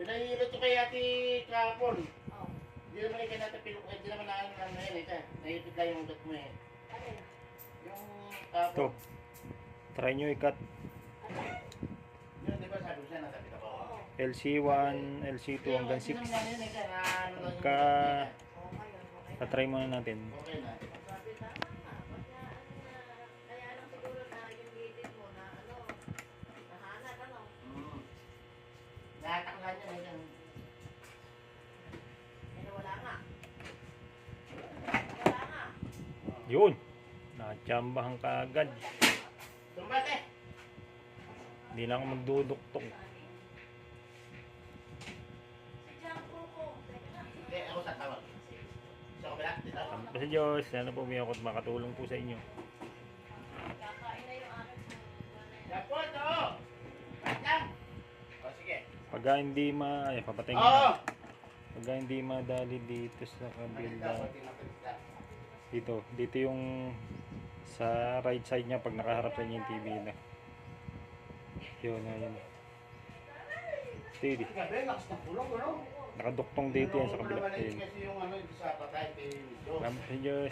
Pinahihilot ko kay ate kahapon. Oh. Hindi naman ikaw natin pinukay. Hindi naman na yan ito. Nahihilot lang yung ugat mo eh. Alin? Yung Ito. kahapon. Try nyo ikat. Yun, di ba sabi ko siya nasa ko? Oo. LC1, LC2 hanggang 6. Pagka Oo, ngayon, okay na. tatry muna natin. Okay na. Sabi tama nga. Pagka ano na, kaya lang siguro na yung gilid mo na ano, nahanat ano. Nataklan niya na yan. Pero wala nga. Wala nga. Yun. Natsambahan ka agad. Tumbate! Hindi na ako magduduktok. Si Janko ko. Teka na. Hindi, ako sa tawag. Sa kabila, dito. Salamat po sa Diyos. Sana po may ako at makatulong po sa inyo. Kakain na yung akin. Yapo, ito! Lang! O, sige. Pagka hindi ay, papatay mo Oo! na. Pagka hindi madali dito sa kabila. Dito yung sa right side niya pag nakaharap sa inyo yung TV na. Yun, ayun. Steady. Gabi, lakas ng kulong, ano? Nakaduktong dito yan sa kabila. Kasi Ayun. yung ano, sa patay kay Joe. Salamat sa Diyos.